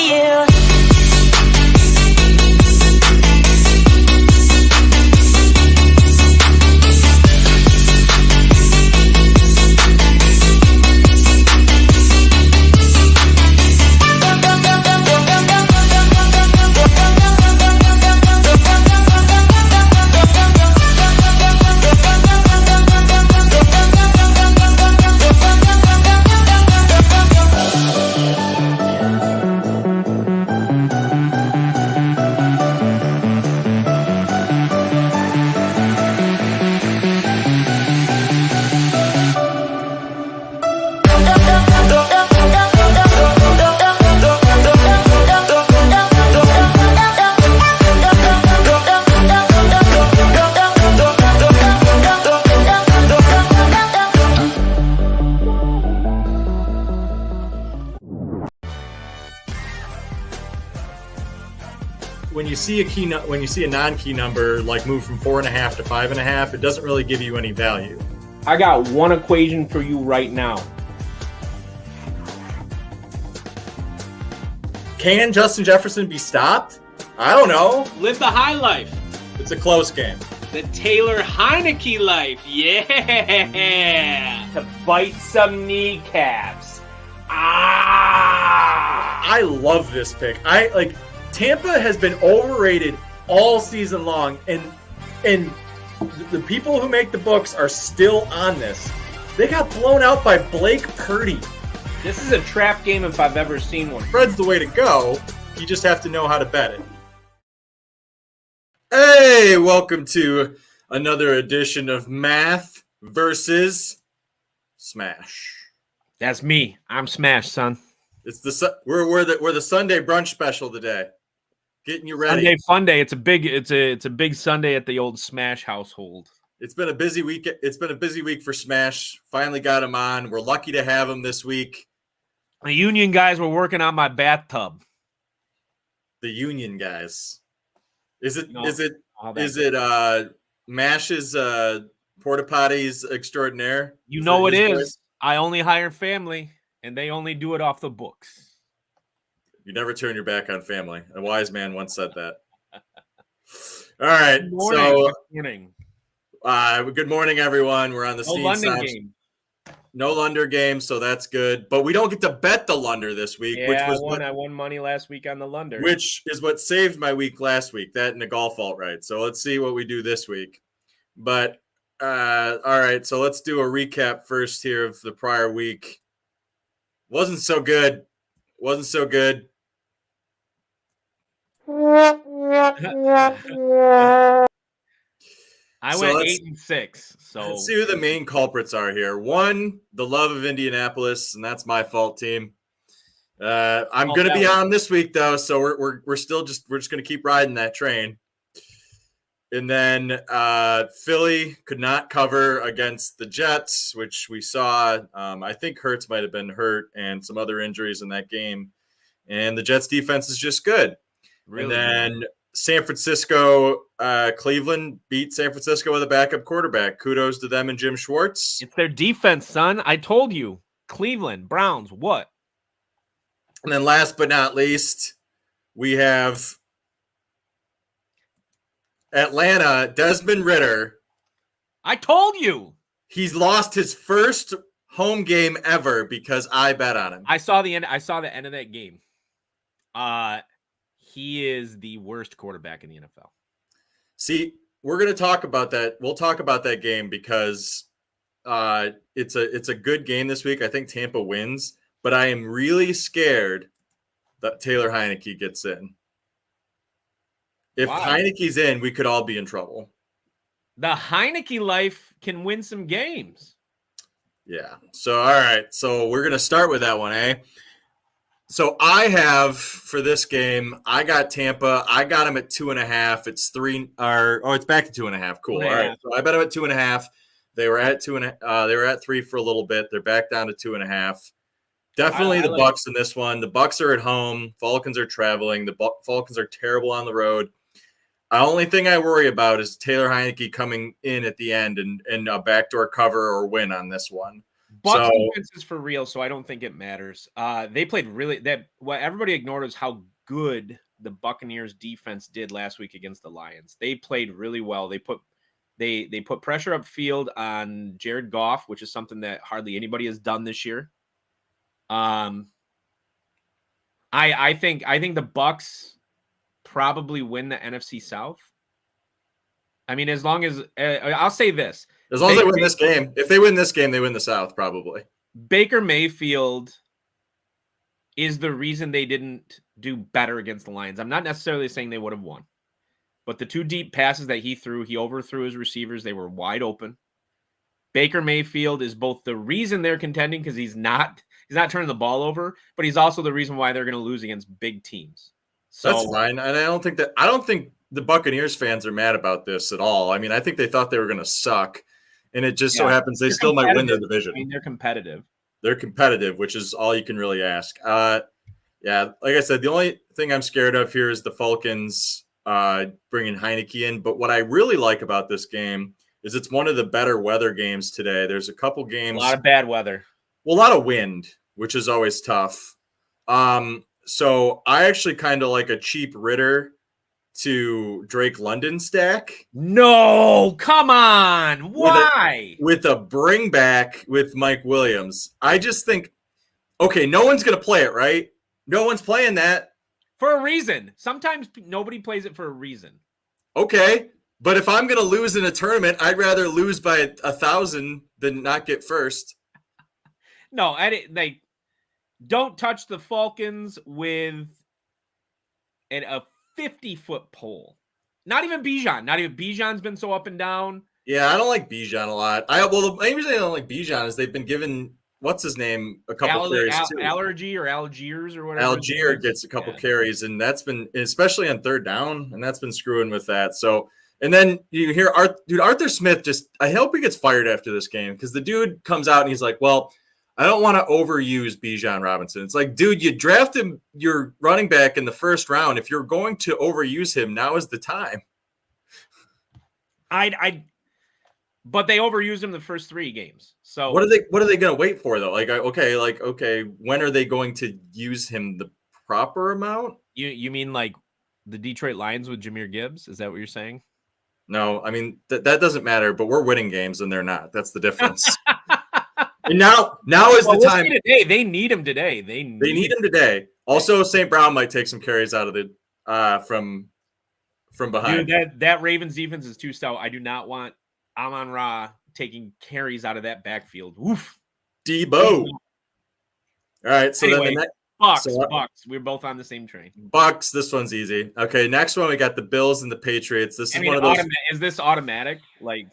you. When you see a non-key number like move from 4.5 to 5.5, it doesn't really give you any value. I got one equation for you right now. Can Justin Jefferson be stopped? I don't know. Live the high life. It's a close game. The Taylor Heineke life. Yeah. To bite some kneecaps. Ah! I love this pick. Tampa has been overrated all season long, and the people who make the books are still on this. They got blown out by Blake Purdy. This is a trap game if I've ever seen one. Spread's the way to go. You just have to know how to bet it. Hey, welcome to another edition of Math versus Smash. That's me. I'm Smash, son. It's we're the Sunday brunch special today. Getting you ready. Sunday fun day. It's a big Sunday at the old Smash household. It's been a busy week. It's been a busy week for Smash. Finally got him on. We're lucky to have him this week. The Union guys were working on my bathtub. The Union guys. Is it Mash's porta potties extraordinaire? You know it is. Voice? I only hire family, and they only do it off the books. You never turn your back on family. A wise man once said that. All right. Good morning. Good morning, everyone. We're on the Scene Snobs game. No Lunder game, so that's good. But we don't get to bet the Lunder this week. Yeah, I won money last week on the Lunder. Which is what saved my week last week, that and the golf alt-right. So let's see what we do this week. But, all right, so let's do a recap first here of the prior week. Wasn't so good. I went 8-6. So let's see who the main culprits are here. One, the love of Indianapolis, and that's my fault, team. I'm going to be on this week though, so we're just going to keep riding that train. And then Philly could not cover against the Jets, which we saw. I think Hurts might have been hurt and some other injuries in that game. And the Jets defense is just good. Really? And then San Francisco, Cleveland beat San Francisco with a backup quarterback. Kudos to them and Jim Schwartz. It's their defense, son. I told you. Cleveland, Browns, what? And then last but not least, we have Atlanta, Desmond Ridder. I told you. He's lost his first home game ever because I bet on him. I saw the end of that game. He is the worst quarterback in the NFL. See, we're going to talk about that. We'll talk about that game because it's a good game this week. I think Tampa wins, but I am really scared that Taylor Heineke gets in. If Heineke's in, we could all be in trouble. The Heineke life can win some games. Yeah. So, all right. So we're going to start with that one, eh? So I have for this game, I got Tampa. I got them at 2.5. It's 3 it's back to 2.5. Cool. Yeah. All right. So I bet them at 2.5. They were at 2.5. They were at 3 for a little bit. They're back down to 2.5. Definitely the Bucks in this one. The Bucks are at home. Falcons are traveling. The Falcons are terrible on the road. The only thing I worry about is Taylor Heineke coming in at the end and a backdoor cover or win on this one. Bucks defense is for real, so I don't think it matters. They played what everybody ignored was how good the Buccaneers defense did last week against the Lions. They played really well. They put pressure upfield on Jared Goff, which is something that hardly anybody has done this year. I think the Bucks probably win the NFC South. I mean, as long as I'll say this. As long as they win this game. If they win this game, they win the South, probably. Baker Mayfield is the reason they didn't do better against the Lions. I'm not necessarily saying they would have won. But the 2 deep passes that he threw, he overthrew his receivers. They were wide open. Baker Mayfield is both the reason they're contending because he's not turning the ball over, but he's also the reason why they're going to lose against big teams. So that's fine. And I don't think the Buccaneers fans are mad about this at all. I mean, I think they thought they were going to suck. And it just so happens they still might win their division. I mean, they're competitive. They're competitive, which is all you can really ask. Like I said, the only thing I'm scared of here is the Falcons bringing Heineke in. But what I really like about this game is it's one of the better weather games today. There's a couple games. A lot of bad weather. Well, a lot of wind, which is always tough. So I actually kind of like a cheap Ritter to Drake London stack. No, come on. Why? With a bring back with Mike Williams. I just think, okay, no one's going to play it, right? No one's playing that. For a reason. Sometimes nobody plays it for a reason. Okay, but if I'm going to lose in a tournament, I'd rather lose by 1,000 than not get first. No, don't touch the Falcons with a 50-foot pole. Not even Bijan. Not even Bijan's been so up and down. Yeah, I don't like Bijan a lot. The main reason I don't like Bijan is they've been given what's his name a couple carries too. Allergy or Algiers or whatever. Algier gets a couple carries, and that's been especially on third down, and that's been screwing with that. So, and then you hear Arthur Smith I hope he gets fired after this game because the dude comes out and he's like, well, I don't want to overuse Bijan Robinson. It's like, dude, you drafted your running back in the first round. If you're going to overuse him, now is the time. But they overused him the first 3 games. So what are they going to wait for though? Okay, when are they going to use him the proper amount? You mean like the Detroit Lions with Jahmyr Gibbs? Is that what you're saying? No, I mean that doesn't matter. But we're winning games and they're not. That's the difference. And now is the time. Today. They need him today. They need him today. Also, St. Brown might take some carries out of the from behind. Dude, that Ravens defense is too stout. I do not want Amon-Ra taking carries out of that backfield. Oof. Debo. All right. So anyway, then the next Bucks. We're both on the same train. Bucks. This one's easy. Okay. Next one, we got the Bills and the Patriots. This is one of those. Is this automatic? Like.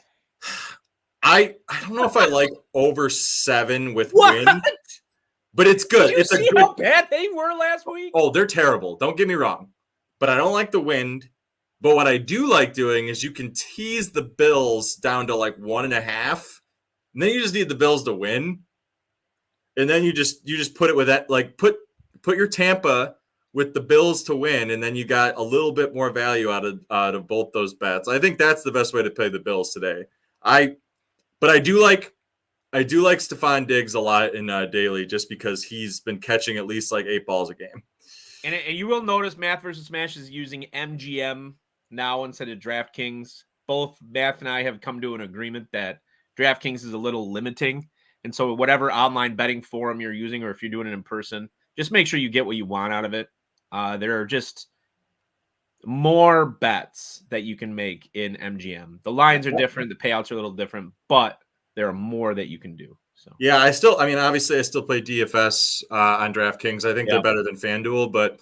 I don't know if I like over 7 with wind, but it's good. Did you see how bad they were last week? Oh, they're terrible. Don't get me wrong, but I don't like the wind. But what I do like doing is you can tease the Bills down to like 1.5, and then you just need the Bills to win, and then you just put it with that, like put your Tampa with the Bills to win, and then you got a little bit more value out of both those bets. I think that's the best way to play the Bills today. But I do like Stephon Diggs a lot in daily just because he's been catching at least like 8 balls a game. And you will notice Math versus Smash is using MGM now instead of DraftKings. Both Math and I have come to an agreement that DraftKings is a little limiting. And so whatever online betting forum you're using, or if you're doing it in person, just make sure you get what you want out of it. There are just more bets that you can make in MGM. The lines are different. The payouts are a little different, but there are more that you can do. So yeah, obviously I still play DFS on DraftKings. I think they're better than FanDuel, but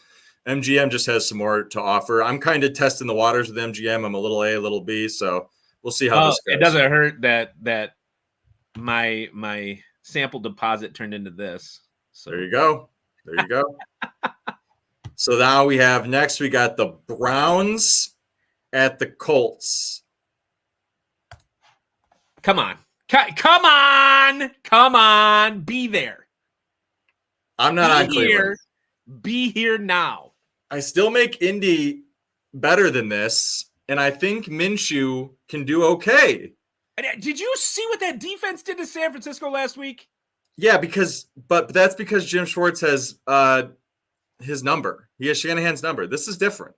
MGM just has some more to offer. I'm kind of testing the waters with MGM. I'm a little A, a little B, so we'll see how this goes. It doesn't hurt that my sample deposit turned into this. So there you go. So now we got the Browns at the Colts. Come on. Be there. I'm not on Cleveland. Be here now. I still make Indy better than this, and I think Minshew can do okay. Did you see what that defense did to San Francisco last week? Yeah, but that's because Jim Schwartz has his number. He has Shanahan's number. This is different.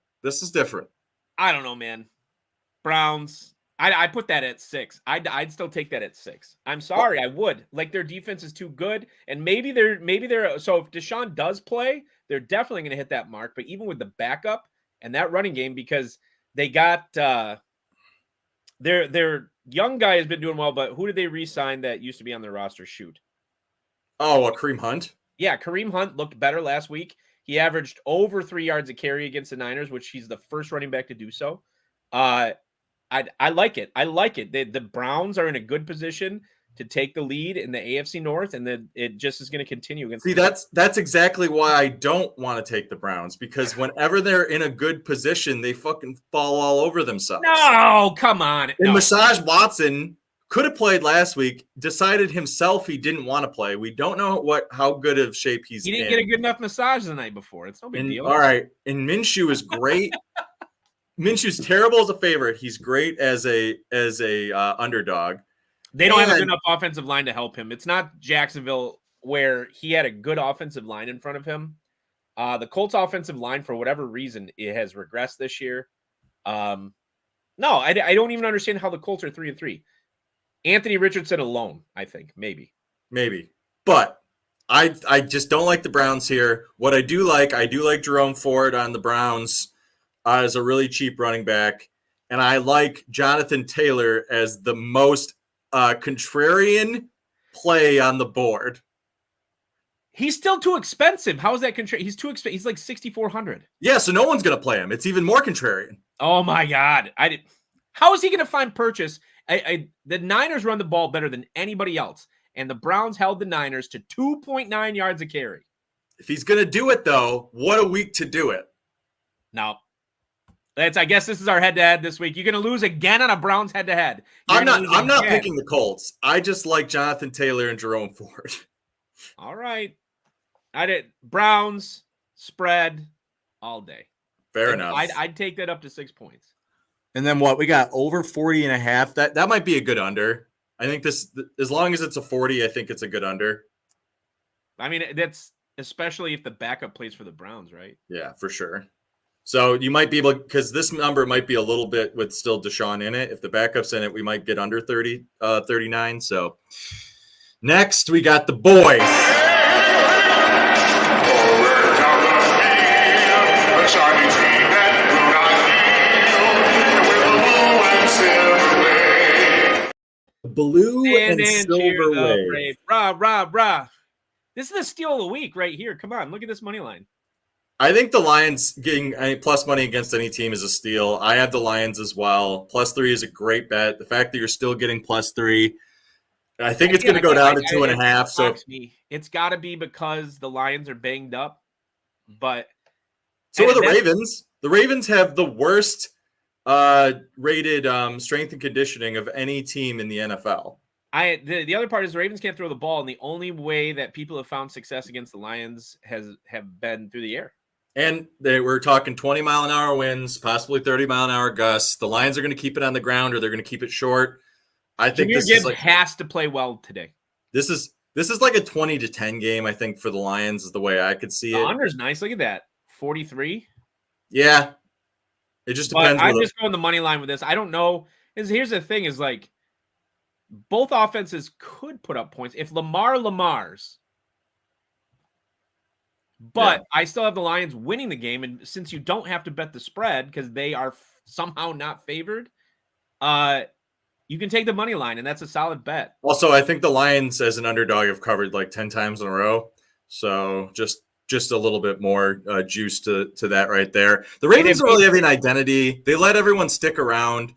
I don't know, man. Browns. I put that at 6. I'd still take that at 6. I'm sorry, I would. Like, their defense is too good, and maybe they're so if Deshaun does play, they're definitely going to hit that mark. But even with the backup and that running game, because they got their young guy has been doing well, but who did they re-sign that used to be on their roster? Shoot. Oh, Kareem Hunt? Yeah, Kareem Hunt looked better last week. He averaged over 3 yards a carry against the Niners, which he's the first running back to do so. I like it. I like it. The Browns are in a good position to take the lead in the AFC North, and then it just is going to continue against. See, that's exactly why I don't want to take the Browns, because whenever they're in a good position, they fucking fall all over themselves. No, come on. And Massage Watson could have played last week, decided himself he didn't want to play. We don't know how good of shape he's in. He didn't get a good enough massage the night before. It's no big deal. All right. And Minshew is great. Minshew's terrible as a favorite. He's great as a underdog. They don't have a good enough offensive line to help him. It's not Jacksonville where he had a good offensive line in front of him. The Colts offensive line, for whatever reason, it has regressed this year. No, I don't even understand how the Colts are 3-3. Anthony Richardson alone, I think, maybe. But I just don't like the Browns here. What I do like Jerome Ford on the Browns as a really cheap running back. And I like Jonathan Taylor as the most contrarian play on the board. He's still too expensive. How is that contrarian? He's too expensive. He's like $6,400. Yeah, so no one's going to play him. It's even more contrarian. Oh, my God. How is he going to find purchase? The Niners run the ball better than anybody else, and the Browns held the Niners to 2.9 yards a carry. If he's going to do it, though, what a week to do it. Now, I guess this is our head-to-head this week. You're going to lose again on a Browns head-to-head. I'm not picking the Colts. I just like Jonathan Taylor and Jerome Ford. All right. Browns spread all day. Fair enough. I'd take that up to 6 points. And then what? We got over 40.5. That might be a good under. I think this, as long as it's a 40, I think it's a good under. I mean, that's especially if the backup plays for the Browns, right? Yeah, for sure. So you might be able, because this number might be a little bit with still Deshaun in it. If the backup's in it, we might get under 39. So next, we got the boys. Blue and silver wave. Rah. This is the steal of the week right here. Come on, look at this money line. I think the Lions getting plus money against any team is a steal. I have the Lions as well. +3 is a great bet. The fact that you're still getting +3, I think it's going to go down to 2.5. So it's got to be because the Lions are banged up. But so are the Ravens. The Ravens have the worst rated strength and conditioning of any team in the NFL. The other part is the Ravens can't throw the ball, and the only way that people have found success against the Lions have been through the air. And they were talking 20-mile-an-hour winds, possibly 30-mile-an-hour gusts. The Lions are going to keep it on the ground, or they're going to keep it short. I think this is has to play well today. This is like a 20-10 game. I think for the Lions is the way I could see it. The under's nice. Look at that, 43. Yeah, it just depends. I'm just going the money line with this. I don't know. Here's the thing: is like both offenses could put up points if Lamar's. But I still have the Lions winning the game, and since you don't have to bet the spread because they are somehow not favored, you can take the money line, and that's a solid bet. Also, I think the Lions as an underdog have covered like 10 times in a row, so just a little bit more juice to that right there. The Ravens don't really have an identity. They let everyone stick around.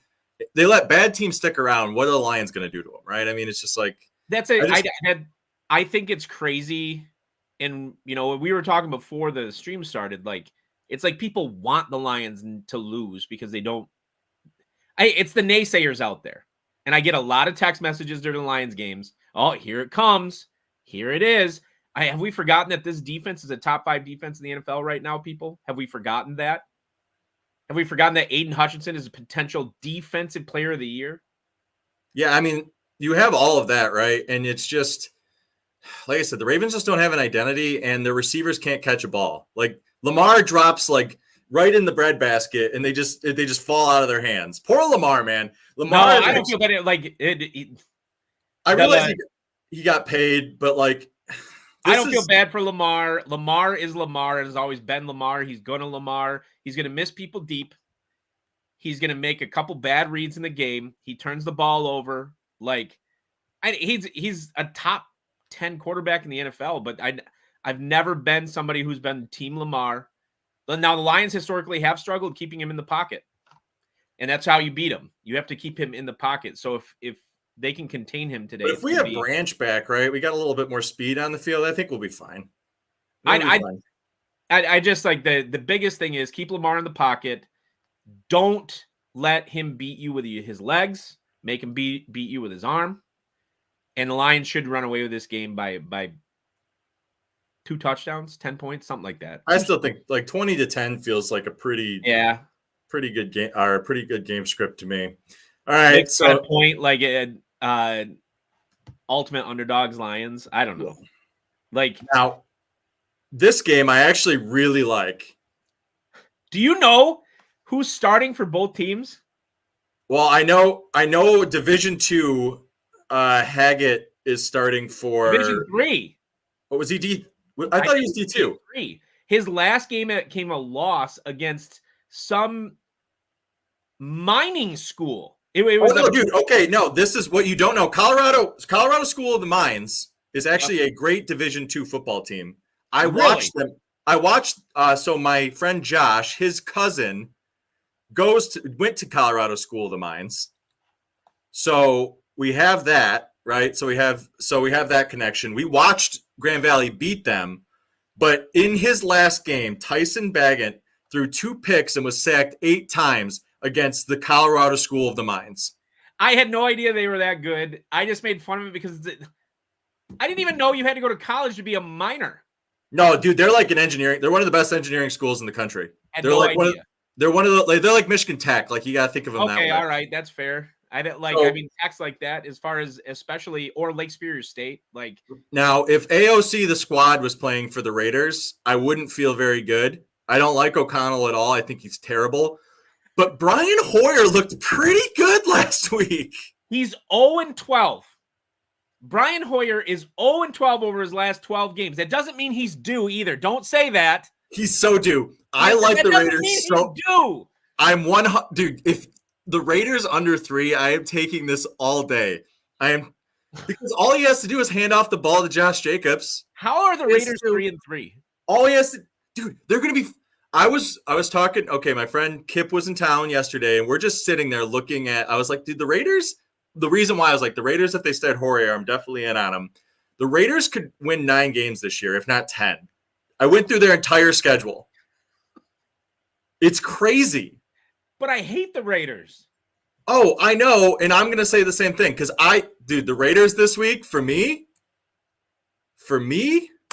They let bad teams stick around. What are the Lions going to do to them, right? I mean, it's just like I think it's crazy. And, you know, we were talking before the stream started, like, it's like people want the Lions to lose because they don't. It's the naysayers out there. And I get a lot of text messages during the Lions games. Oh, here it comes. Here it is. Have we forgotten that this defense is a top 5 defense in the NFL right now, people? Have we forgotten that? Have we forgotten that Aiden Hutchinson is a potential defensive player of the year? Yeah, I mean, you have all of that, right? And it's just, like I said, the Ravens just don't have an identity, and their receivers can't catch a ball. Like Lamar drops like right in the breadbasket, and they just fall out of their hands. Poor Lamar, man. Lamar. No, I don't feel that I realize he got paid, but like I don't feel bad for Lamar. Lamar is Lamar and has always been Lamar. He's going to Lamar. He's going to miss people deep. He's going to make a couple bad reads in the game. He turns the ball over. Like he's a top 10 quarterback in the NFL, but I've never been somebody who's been Team Lamar. Now the Lions historically have struggled keeping him in the pocket, and that's how you beat him. You have to keep him in the pocket. So if they can contain him today, but if we have Branch back, right, we got a little bit more speed on the field. I think we'll be fine. I just like the biggest thing is keep Lamar in the pocket. Don't let him beat you with his legs. Make him beat you with his arm. And the Lions should run away with this game by 2 touchdowns, 10 points, something like that. I still think like 20-10 feels like a pretty good game, or a pretty good game script to me. All right, so a point like ultimate underdogs Lions. I don't know. Like now, this game I actually really like. Do you know who's starting for both teams? Well, I know Division 2. Haggett is starting for Division 3. What was he? I thought he was D2. D3. His last game came a loss against some mining school. It was dude. Okay, no, this is what you don't know. Colorado School of the Mines is actually a great Division 2 football team. I watched them. So my friend Josh, his cousin, went to Colorado School of the Mines. So we have that, right? So we have that connection. We watched Grand Valley beat them, but in his last game, Tyson Baggett threw 2 picks and was sacked 8 times against the Colorado School of the Mines. I had no idea they were that good. I just made fun of it because I didn't even know you had to go to college to be a miner. No, dude, they're like an engineering. They're one of the best engineering schools in the country. They're like they're like Michigan Tech. Like you got to think of them that way. Okay, all right, that's fair. I didn't like. I mean, acts like that as far as especially or Lake Superior State. Like now, if AOC the squad was playing for the Raiders, I wouldn't feel very good. I don't like O'Connell at all. I think he's terrible. But Brian Hoyer looked pretty good last week. He's 0-12. Brian Hoyer is 0-12 over his last 12 games. That doesn't mean he's due either. Don't say that. He's so due. I like the Raiders so due. I'm dude. If the Raiders under 3, I am taking this all day. Because all he has to do is hand off the ball to Josh Jacobs. How are the Raiders 3-3? All he has to, dude, they're going to be. I was talking. Okay, my friend Kip was in town yesterday, and we're just sitting there looking at. I was like, dude, the Raiders. The reason why I was like, the Raiders, if they stayed Hoyer, I'm definitely in on them. The Raiders could win 9 games this year, if not 10. I went through their entire schedule. It's crazy. But I hate the Raiders. Oh, I know, and I'm going to say the same thing because the Raiders this week, for me.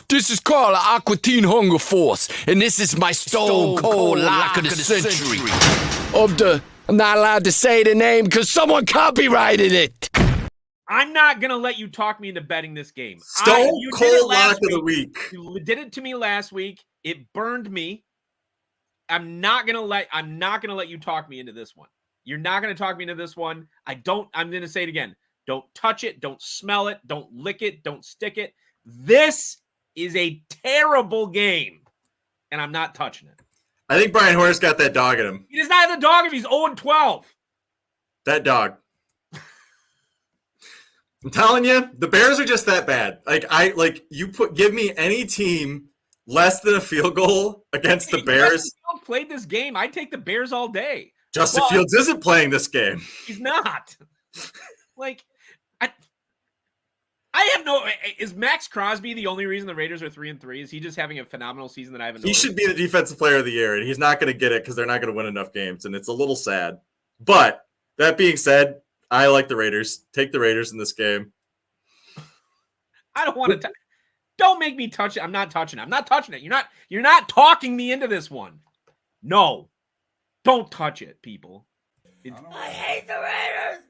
This is Carl of Aqua Teen Hunger Force, and this is my Stone Cold Lock of the Century. I'm not allowed to say the name because someone copyrighted it. I'm not going to let you talk me into betting this game. Stone Cold Lock of the Week. You did it to me last week. It burned me. I'm not going to let you talk me into this one. You're not going to talk me into this one. I'm going to say it again. Don't touch it. Don't smell it. Don't lick it. Don't stick it. This is a terrible game, and I'm not touching it. I think Brian Hoyer's got that dog in him. He does not have the dog if he's 0-12. That dog. I'm telling you, the Bears are just that bad. Give me any team less than a field goal against the Bears. Justin Fields played this game. I'd take the Bears all day. Justin Fields isn't playing this game. He's not. Is Max Crosby the only reason the Raiders are 3-3? Is he just having a phenomenal season that I haven't noticed? He should be the defensive player of the year, and he's not going to get it because they're not going to win enough games, and it's a little sad. But that being said, I like the Raiders. Take the Raiders in this game. I don't want to. Don't make me touch it. I'm not touching it. I'm not touching it. You're not talking me into this one. No, don't touch it, people. I hate the Raiders.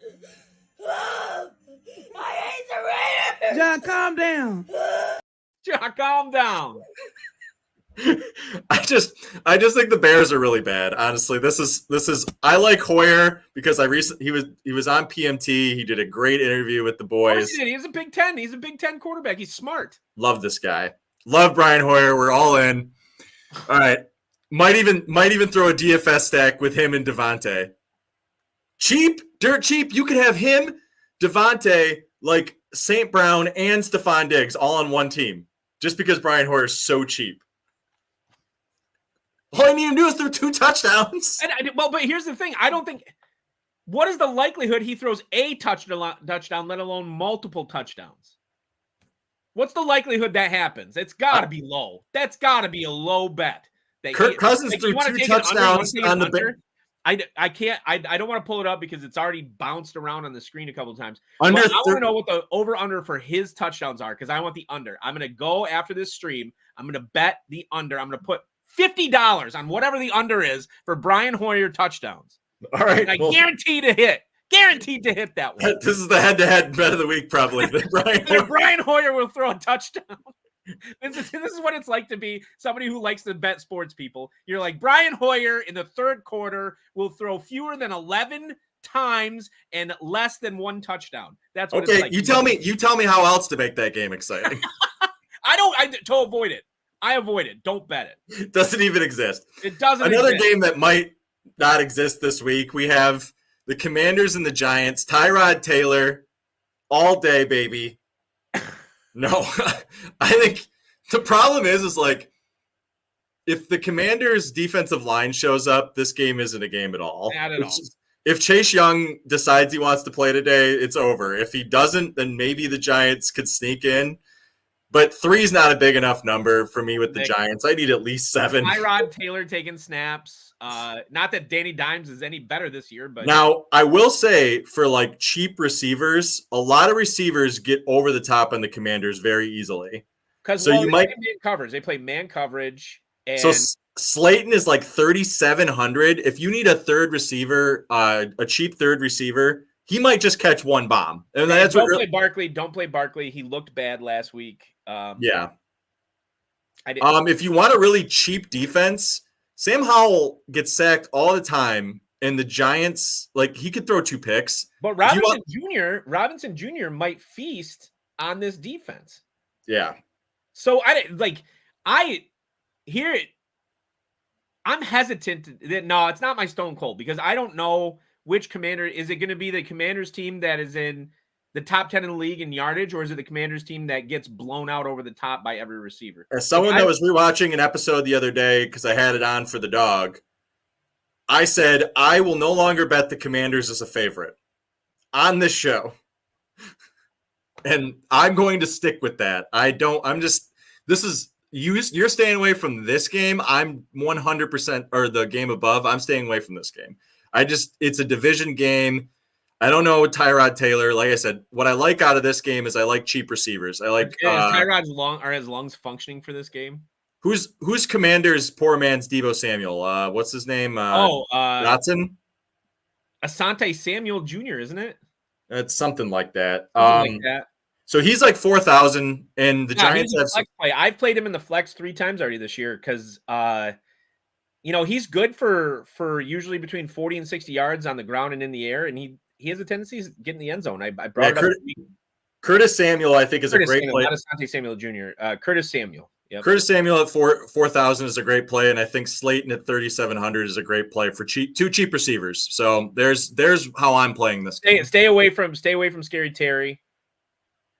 I hate the Raiders. John, calm down. John, calm down. I just think the Bears are really bad. Honestly, this is. I like Hoyer because he was on PMT. He did a great interview with the boys. He's a Big Ten. He's a Big Ten quarterback. He's smart. Love this guy. Love Brian Hoyer. We're all in. All right. Might even throw a DFS stack with him and Devontae. Cheap, dirt cheap. You could have him, Devontae, like St. Brown and Stephon Diggs all on one team, just because Brian Hoyer is so cheap. All I need to do is throw 2 touchdowns. But here's the thing. I don't think. What is the likelihood he throws a touchdown, let alone multiple touchdowns? What's the likelihood that happens? It's got to be low. That's got to be a low bet. Kirk Cousins threw 2 touchdowns on the bench. I can't. I don't want to pull it up because it's already bounced around on the screen a couple of times. I Under want to know what the over/under for his touchdowns are because I want the under. I'm going to go after this stream. I'm going to bet the under. I'm going to put $50 on whatever the under is for Brian Hoyer touchdowns. All right, I guarantee to hit. Guaranteed to hit that one. This is the head-to-head bet of the week, probably. Brian Hoyer will throw a touchdown. This is what it's like to be somebody who likes to bet sports people. You're like, Brian Hoyer in the third quarter will throw fewer than 11 times and less than 1 touchdown. That's what it's like. You tell me how else to make that game exciting. To avoid it. I avoid it. Don't bet it. It doesn't even exist. It doesn't Another exist. game that might not exist this week, we have the Commanders and the Giants. Tyrod Taylor all day, baby. No, I think the problem is like if the Commanders' defensive line shows up, this game isn't a game at all. Not at all. If Chase Young decides he wants to play today, it's over. If he doesn't, then maybe the Giants could sneak in. But 3 is not a big enough number for me with the Giants. I need at least 7. Tyrod Taylor taking snaps. Not that Danny Dimes is any better this year, but now I will say for like cheap receivers, a lot of receivers get over the top on the Commanders very easily. Because you might play man coverage. They play man coverage. And so Slayton is like 3,700. If you need a third receiver, a cheap third receiver, he might just catch 1 bomb. And that's play Barkley. Don't play Barkley. He looked bad last week. Yeah. If you want a really cheap defense, Sam Howell gets sacked all the time, and the Giants, like, he could throw 2 picks. But Robinson Jr. might feast on this defense. Yeah. So I'm hesitant that no, it's not my stone cold because I don't know which commander. Is it going to be the Commanders team that is in the top 10 in the league in yardage, or is it the Commanders team that gets blown out over the top by every receiver? As someone that was rewatching an episode the other day because I had it on for the dog, I said I will no longer bet the Commanders as a favorite on this show. And I'm going to stick with that. You're staying away from this game. I'm 100%, or the game above, I'm staying away from this game. It's a division game. I don't know Tyrod Taylor. Like I said, what I like out of this game is I like cheap receivers. I like his lungs functioning for this game. Who's Commander's poor man's Deebo Samuel? What's his name? Dotson? Asante Samuel Jr., isn't it? It's something like that. So he's like 4,000, and the Giants have flex play. I've played him in the flex 3 times already this year because he's good for usually between 40 and 60 yards on the ground and in the air, and he has a tendency to get in the end zone. I brought it up. Curtis Samuel, I think, is a great play. Not Asante Samuel Jr. Curtis Samuel. Yep. Curtis Samuel at 4,000 is a great play, and I think Slayton at 3,700 is a great play for 2 cheap receivers. So there's how I'm playing this game. Stay away from Scary Terry.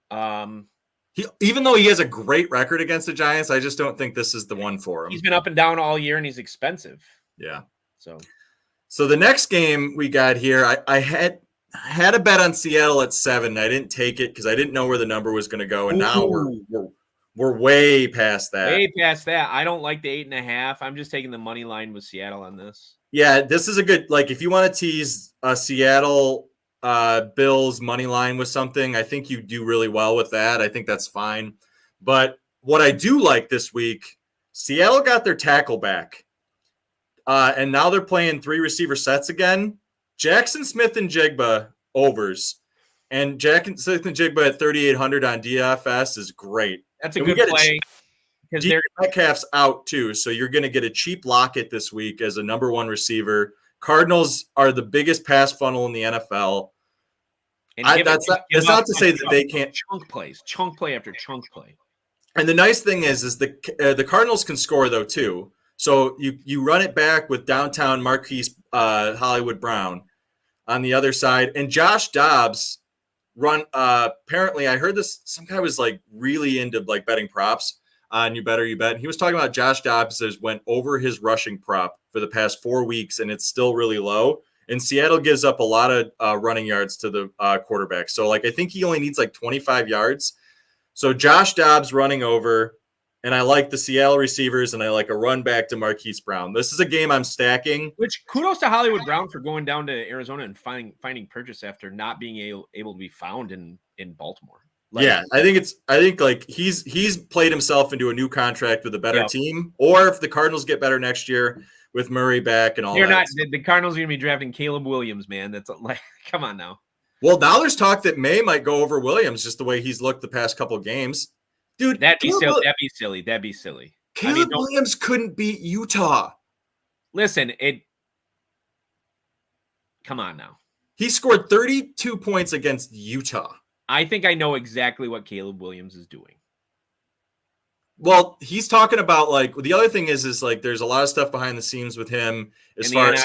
Even though he has a great record against the Giants, I just don't think this is the one for him. He's been up and down all year, and he's expensive. Yeah. So the next game we got here, I had a bet on Seattle at 7. I didn't take it because I didn't know where the number was going to go, and now we're way past that. Way past that. I don't like the 8.5. I'm just taking the money line with Seattle on this. Yeah, this is a good, like, if you want to tease a Seattle Bills money line with something, I think you do really well with that. I think that's fine. But what I do like this week, Seattle got their tackle back. And now they're playing 3 receiver sets again. Jackson Smith and Jigba overs. And Jack and Sixth and Jigba at 3,800 on DFS is great. That's a And we good get play because they're Metcalf's out too, so you're going to get a cheap Lockett this week as a number one receiver. Cardinals are the biggest pass funnel in the NFL. That's not to say that they can't chunk play after chunk play. And the nice thing is the Cardinals can score though too. So you run it back with downtown Marquise Hollywood Brown on the other side, and Josh Dobbs run. Apparently, I heard this. Some guy was like really into like betting props on You Better You Bet. And he was talking about Josh Dobbs has went over his rushing prop for the past 4 weeks, and it's still really low. And Seattle gives up a lot of running yards to the quarterback. So like I think he only needs like 25 yards. So Josh Dobbs running over. And I like the Seattle receivers, and I like a run back to Marquise Brown. This is a game I'm stacking. Which kudos to Hollywood Brown for going down to Arizona and finding purchase after not being able to be found in Baltimore. Yeah, I think like he's played himself into a new contract with a better team, or if the Cardinals get better next year with Murray back and all that. The Cardinals are going to be drafting Caleb Williams, man. That's like, come on now. Well, now there's talk that May might go over Williams just the way he's looked the past couple of games. Dude, that'd be silly. That'd be silly. Caleb Williams couldn't beat Utah. Listen, come on now. He scored 32 points against Utah. I think I know exactly what Caleb Williams is doing. Well, he's talking about like the other thing is like there's a lot of stuff behind the scenes with him as far as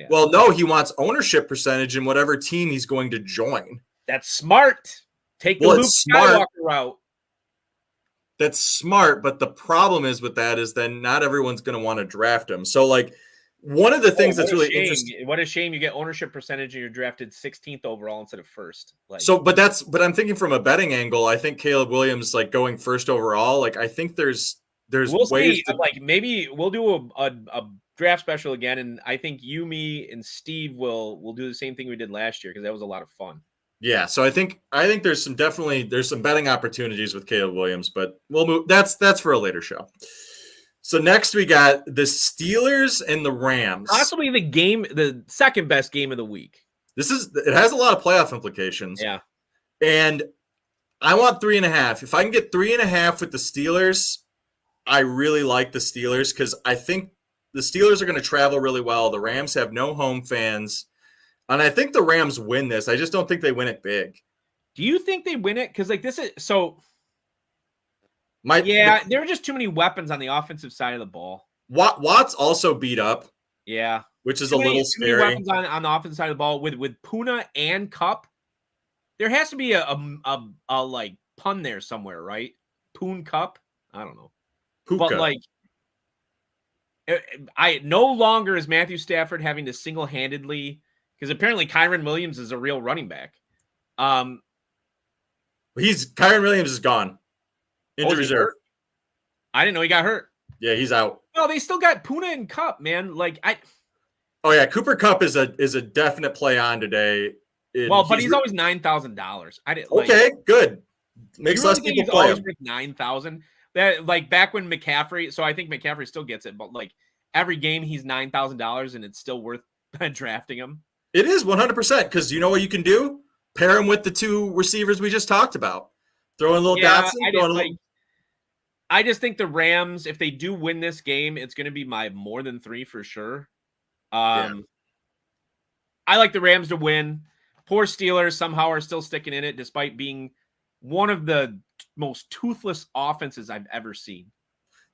well, no, he wants ownership percentage in whatever team he's going to join. That's smart. Take the Luke Skywalker route. That's smart, but the problem is with that is then not everyone's going to want to draft him. So, like, one of the things that's really interesting. What a shame you get ownership percentage and you're drafted 16th overall instead of first. Like, but I'm thinking from a betting angle. I think Caleb Williams, like going first overall. Like, I think there's ways to, like maybe we'll do a draft special again, and I think you, me, and Steve will do the same thing we did last year because that was a lot of fun. Yeah, so I think there's some betting opportunities with Caleb Williams, but we'll move. That's for a later show. So next we got the Steelers and the Rams. Possibly the second best game of the week. It has a lot of playoff implications. Yeah. And I want 3.5. If I can get 3.5 with the Steelers, I really like the Steelers because I think the Steelers are going to travel really well. The Rams have no home fans. And I think the Rams win this. I just don't think they win it big. Do you think they win it? Because like this is so. There are just too many weapons on the offensive side of the ball. Watt's also beat up. Yeah, which is a little scary. Too many weapons on the offensive side of the ball with Puna and Cup. There has to be a like pun there somewhere, right? Poon Cup. I don't know. Puka. But like, I no longer is Matthew Stafford having to single-handedly. Because apparently Kyren Williams is a real running back. Kyren Williams is gone. Injury reserve. I didn't know he got hurt. Yeah, he's out. No, they still got Puna and Cup, man. Oh yeah, Cooper Kupp is a definite play on today. But he's always $9,000. Okay, good. Makes less people play. Always worth $9,000. That like back when McCaffrey. So I think McCaffrey still gets it, but like every game he's $9,000 and it's still worth drafting him. It is 100% because you know what you can do? Pair him with the two receivers we just talked about. Throw in a little Dotson. I just think the Rams, if they do win this game, it's going to be my more than 3 for sure. I like the Rams to win. Poor Steelers somehow are still sticking in it despite being one of the most toothless offenses I've ever seen.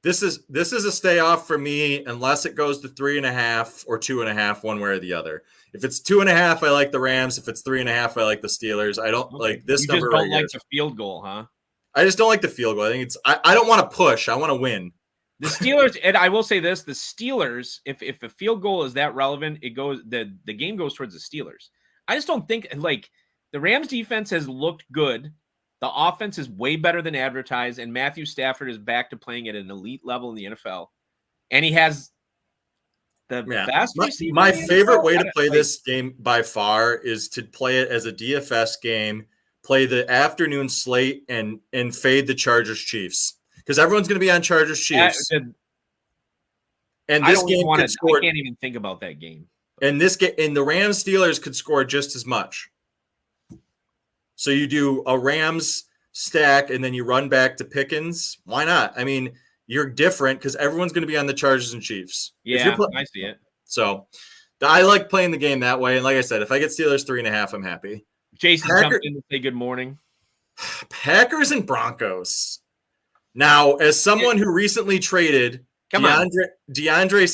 This is a stay off for me unless it goes to 3.5 or 2.5, one way or the other. If it's 2.5, I like the Rams. If it's 3.5, I like the Steelers. I don't like this number. You just don't like the field goal, huh? I just don't like the field goal. I think I don't want to push. I want to win. The Steelers, and I will say this: the Steelers, if a field goal is that relevant, the game goes towards the Steelers. I just don't think like the Rams defense has looked good. The offense is way better than advertised, and Matthew Stafford is back to playing at an elite level in the NFL. And he has the best receiver. My favorite way to play this game by far is to play it as a DFS game, play the afternoon slate, and fade the Chargers Chiefs. Because everyone's going to be on Chargers Chiefs. And this game could score. I can't even think about that game. And this game, and the Rams Steelers could score just as much. So you do a Rams stack and then you run back to Pickens. Why not? I mean, you're different because everyone's going to be on the Chargers and Chiefs. Yeah, I see it. So I like playing the game that way. And like I said, if I get Steelers 3.5, I'm happy. Jason jumped in to say good morning. Packers and Broncos. Now, as someone who recently traded DeAndre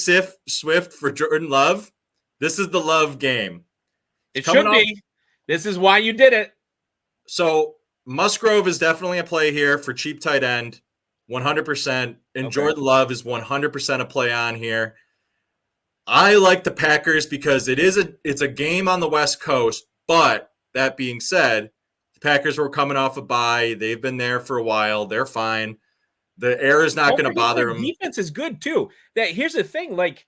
Swift for Jordan Love, this is the Love game. It should be. This is why you did it. So Musgrove is definitely a play here for cheap tight end, 100%. And Jordan Love is 100% a play on here. I like the Packers because it's a game on the West Coast. But that being said, the Packers were coming off a bye. They've been there for a while. They're fine. The air is not going to bother them. Defense is good too. Here's the thing: like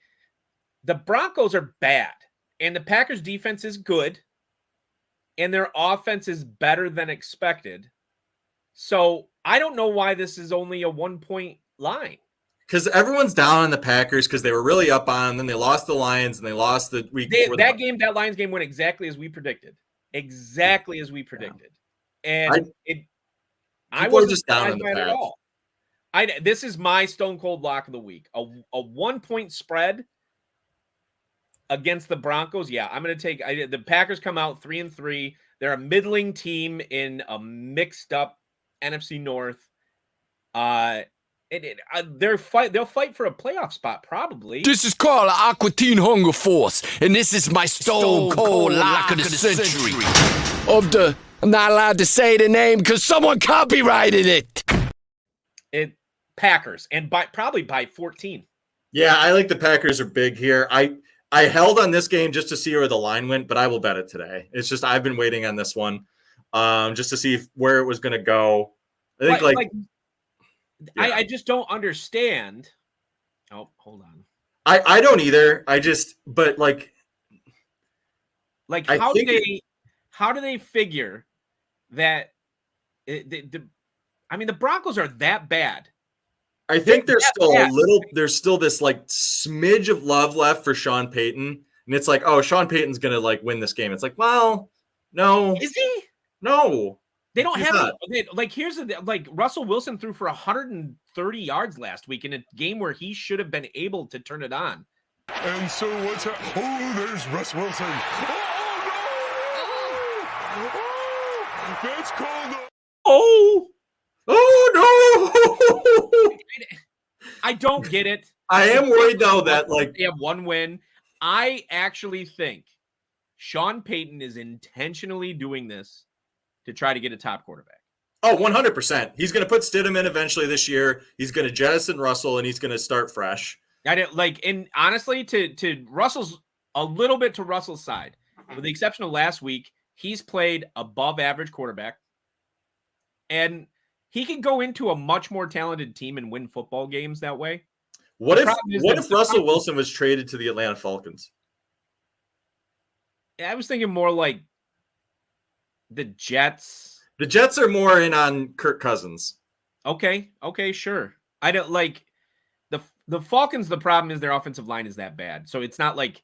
the Broncos are bad, and the Packers' defense is good, and their offense is better than expected. So I don't know why this is only a 1-point line. Because everyone's down on the Packers because they were really up on them. Then they lost the Lions and they lost the week before. That Lions game went exactly as we predicted. Exactly as we predicted. And I wasn't just down on the at all. This is my stone cold lock of the week. A 1-point spread against the Broncos. Yeah, I'm going to take the Packers come out 3-3. They're a middling team in a mixed up NFC North. They'll fight for a playoff spot probably. This is called the Aqua Teen Hunger Force, and this is my stone cold lock of the century. I'm not allowed to say the name because someone copyrighted it. Packers, and probably by 14. Yeah, I like the Packers are big here. I held on this game just to see where the line went, but I will bet it today. It's just I've been waiting on this one just to see where it was going to go. I think I just don't understand. Oh, hold on. I don't either. But how do they figure that? The Broncos are that bad. I think there's still this like smidge of love left for Sean Payton. And it's like, oh, Sean Payton's going to like win this game. It's like, well, no. Is he? No. They don't have here's Russell Wilson threw for 130 yards last week in a game where he should have been able to turn it on. And so what's there's Russ Wilson. Oh, no! Oh, that's called Oh no! I don't get it. I am worried though that they have one win. I actually think Sean Payton is intentionally doing this to try to get a top quarterback. Oh, 100%. He's going to put Stidham in eventually this year. He's going to jettison Russell and he's going to start fresh. And honestly, to Russell's a little bit to Russell's side, with the exception of last week, he's played above average quarterback. And he can go into a much more talented team and win football games that way. What if Russell Wilson was traded to the Atlanta Falcons? I was thinking more like the Jets. The Jets are more in on Kirk Cousins. Okay, sure. I don't like the Falcons. The problem is their offensive line is that bad. So it's not like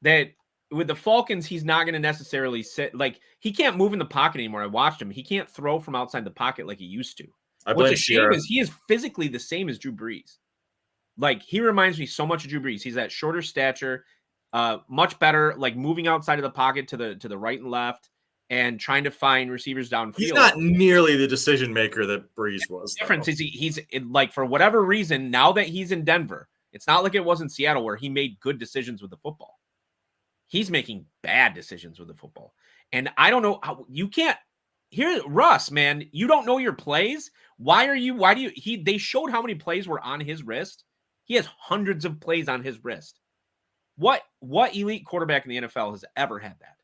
that with the Falcons, he's not going to necessarily sit. Like, he can't move in the pocket anymore. I watched him. He can't throw from outside the pocket like he used to. What's a shame is he is physically the same as Drew Brees. Like, he reminds me so much of Drew Brees. He's that shorter stature, much better, like moving outside of the pocket to the right and left and trying to find receivers downfield. He's not nearly the decision maker that Brees was. The difference is he's like, for whatever reason, now that he's in Denver, it's not like it was in Seattle where he made good decisions with the football. He's making bad decisions with the football. And I don't know how you can't hear Russ, man. You don't know your plays. They showed how many plays were on his wrist. He has hundreds of plays on his wrist. What elite quarterback in the NFL has ever had that?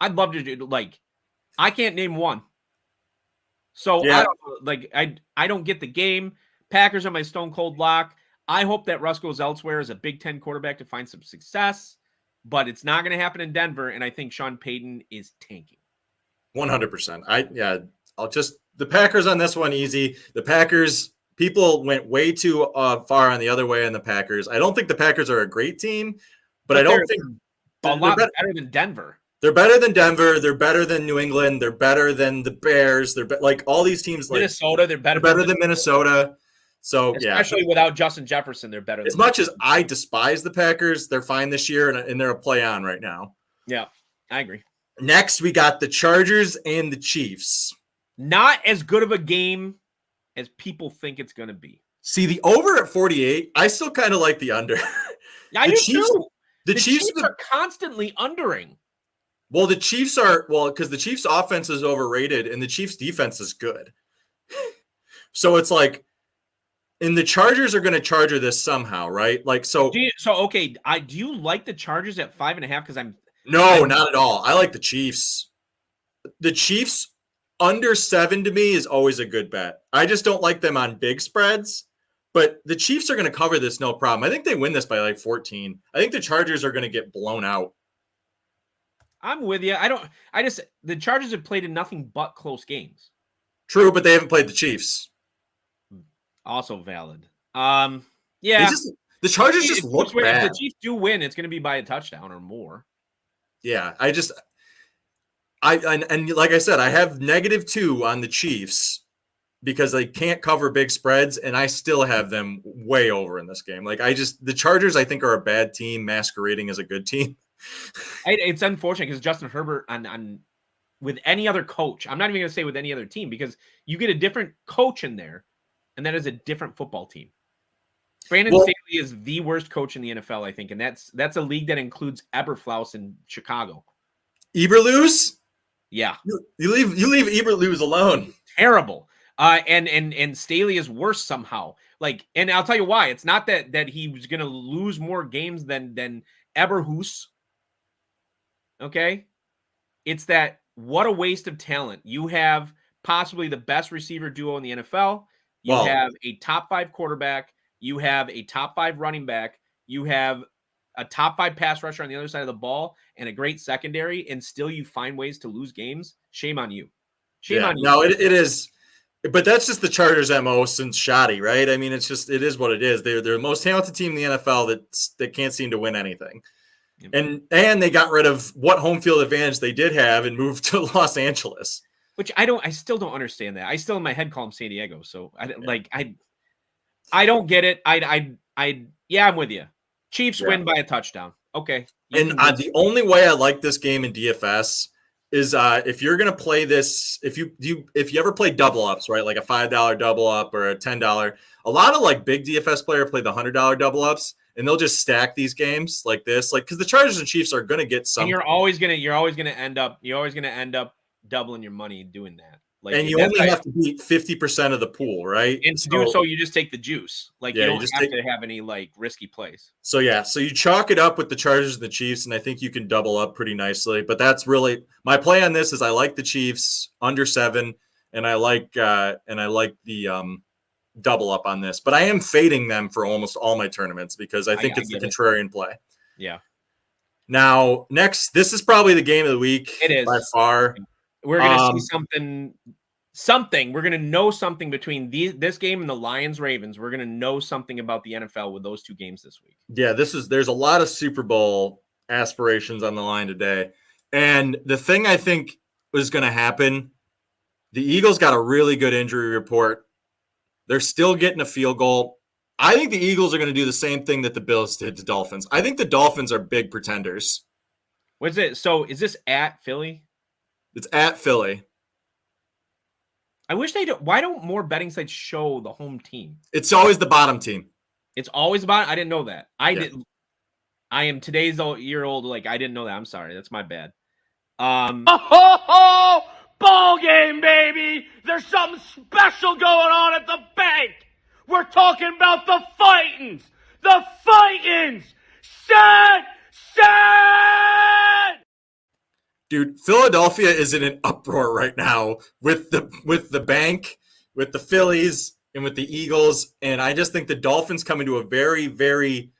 I'd love to do, I can't name one. So yeah. I don't get the game. Packers are my stone cold lock. I hope that Russ goes elsewhere as a Big Ten quarterback to find some success, but it's not going to happen in Denver. And I think Sean Payton is tanking. 100%. The Packers on this one, easy. The Packers, people went way too far on the other way on the Packers. I don't think the Packers are a great team, but I don't think a lot better than Denver. They're better than Denver. They're better than New England. They're better than the Bears. They're like all these teams. Like Minnesota, they're better than Minnesota. So especially without Justin Jefferson, they're better. As much as I despise the Packers, they're fine this year, and they're a play on right now. Yeah, I agree. Next, we got the Chargers and the Chiefs. Not as good of a game as people think it's going to be. See, the over at 48, I still kind of like the under. I do too. The Chiefs are constantly undering. Well, the Chiefs are, because the Chiefs' offense is overrated and the Chiefs' defense is good. So it's like, and the Chargers are going to charger this somehow, right? Like, so. Do you like the Chargers at 5.5? Because No, not at all. I like the Chiefs. The Chiefs under 7 to me is always a good bet. I just don't like them on big spreads, but the Chiefs are going to cover this no problem. I think they win this by like 14. I think the Chargers are going to get blown out. I'm with you. The Chargers have played in nothing but close games. True, but they haven't played the Chiefs. Also valid. Yeah. The Chargers just look bad. If the Chiefs do win, it's going to be by a touchdown or more. Yeah, and like I said, I have -2 on the Chiefs because they can't cover big spreads, and I still have them way over in this game. Like the Chargers, I think, are a bad team masquerading as a good team. It's unfortunate because Justin Herbert on with any other coach, I'm not even going to say with any other team, because you get a different coach in there, and that is a different football team. Brandon Staley is the worst coach in the NFL, I think, and that's a league that includes Eberflus in Chicago. Eberflus? Yeah, you leave Eberflus alone. Terrible. And Staley is worse somehow. Like, and I'll tell you why. It's not that he was going to lose more games than Eberflus. Okay, it's that what a waste of talent. You have possibly the best receiver duo in the NFL. You have a top 5 quarterback. You have a top 5 running back. You have a top 5 pass rusher on the other side of the ball and a great secondary, and still you find ways to lose games. Shame on you. Shame on you. No, it is. But that's just the Chargers' MO since Shoddy, right? I mean, it is what it is. They're the most talented team in the NFL that can't seem to win anything. And they got rid of what home field advantage they did have and moved to Los Angeles. Which I still don't understand that. I still in my head call them San Diego. So I don't get it. I'm with you. Chiefs win by a touchdown. Okay. And the only way I like this game in DFS is if you're going to play this, if you ever play double ups, right? Like a $5 double up or a $10, a lot of like big DFS player play the $100 double ups, and they'll just stack these games like this, like, because the Chargers and Chiefs are going to get some. And you're always going to end up doubling your money doing that. Like, and you only have to beat 50% of the pool, right? And to do so, you just take the juice. Like, you don't have to have any like risky plays. So so you chalk it up with the Chargers and the Chiefs, and I think you can double up pretty nicely. But that's really my play on this. Is I like the Chiefs under 7, and I like the double up on this. But I am fading them for almost all my tournaments because I think it's the contrarian play. Yeah. Now, next, this is probably the game of the week. It is by far. We're going to see something. We're going to know something between this game and the Lions-Ravens. We're going to know something about the NFL with those 2 games this week. Yeah, there's a lot of Super Bowl aspirations on the line today. And the thing I think is going to happen, the Eagles got a really good injury report. They're still getting a field goal. I think the Eagles are going to do the same thing that the Bills did to Dolphins. I think the Dolphins are big pretenders. What's it? So is this at Philly? It's at Philly. I wish they don't. Why don't more betting sites show the home team? It's always the bottom team. It's always about. I didn't know that. I am today's year old. Like, I didn't know that. I'm sorry. That's my bad. Ball game, baby. There's something special going on at the bank. We're talking about the fightins. The fightins. Set. Dude, Philadelphia is in an uproar right now with the bank, with the Phillies, and with the Eagles. And I just think the Dolphins come into a very, very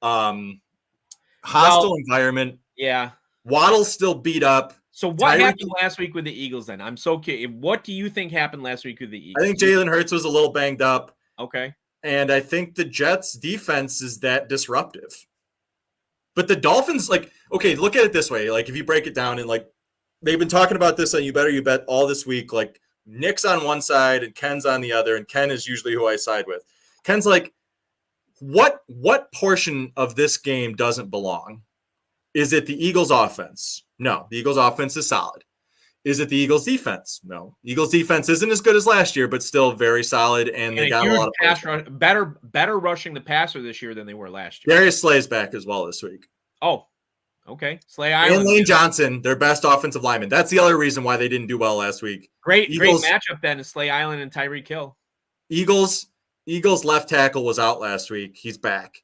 hostile environment. Yeah. Waddle's still beat up. So what happened last week with the Eagles then? I'm so curious. What do you think happened last week with the Eagles? I think Jalen Hurts was a little banged up. Okay. And I think the Jets' defense is that disruptive. But the Dolphins, like, okay, look at it this way. Like, if you break it down and like they've been talking about this on You Better You Bet all this week. Like, Nick's on one side and Ken's on the other, and Ken is usually who I side with. Ken's like, what portion of this game doesn't belong? Is it the Eagles offense? No, the Eagles offense is solid. Is it the Eagles defense? No. Eagles defense isn't as good as last year, but still very solid, and they got a lot of pass rush, better rushing the passer this year than they were last year. Darius Slay's back as well this week. Oh, okay. Slay Island. And Lane Johnson, their best offensive lineman. That's the other reason why they didn't do well last week. Great matchup then is Slay Island and Tyreek Hill. Eagles left tackle was out last week. He's back.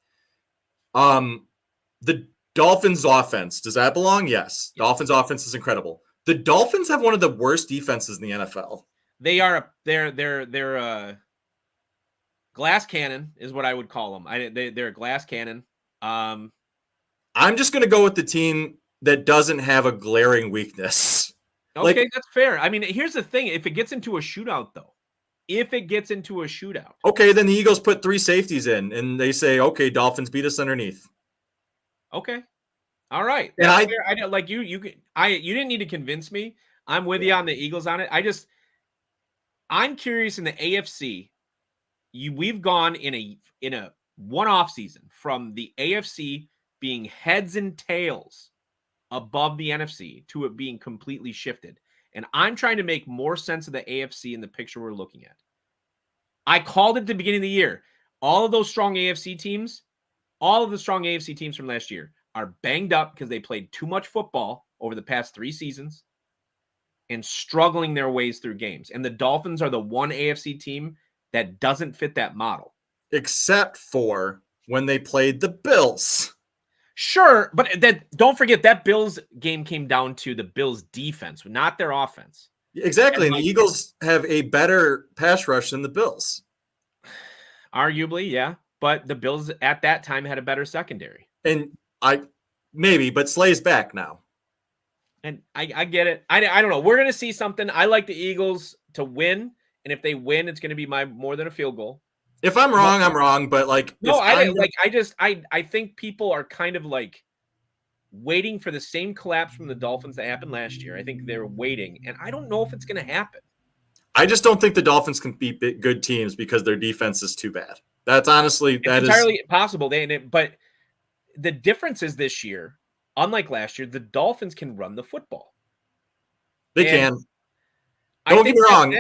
The Dolphins offense, does that belong? Yes. Dolphins offense is incredible. The Dolphins have one of the worst defenses in the NFL. They're a glass cannon is what I would call them. They're a glass cannon. I'm just going to go with the team that doesn't have a glaring weakness. Okay, that's fair. I mean, here's the thing. If it gets into a shootout, though, okay, then the Eagles put 3 safeties in, and they say, okay, Dolphins beat us underneath. Okay. All right. And I don't like you. You didn't need to convince me. I'm with you on the Eagles on it. I'm curious in the AFC. We've gone in a one-off season from the AFC being heads and tails above the NFC to it being completely shifted. And I'm trying to make more sense of the AFC in the picture we're looking at. I called it at the beginning of the year. All of the strong AFC teams from last year are banged up because they played too much football over the past 3 seasons and struggling their ways through games. And the Dolphins are the one AFC team that doesn't fit that model. Except for when they played the Bills. Sure, but don't forget that Bills game came down to the Bills defense, not their offense. Exactly. And the Eagles have a better pass rush than the Bills. Arguably, yeah. But the Bills at that time had a better secondary. And but Slay's back now. And I get it. I don't know. We're going to see something. I like the Eagles to win. And if they win, it's going to be more than a field goal. If I'm wrong, I'm wrong. But I think people are kind of like waiting for the same collapse from the Dolphins that happened last year. I think they're waiting. And I don't know if it's going to happen. I just don't think the Dolphins can beat good teams because their defense is too bad. That's honestly, that entirely possible. But the difference is this year, unlike last year, the Dolphins can run the football. They can. Don't get me wrong.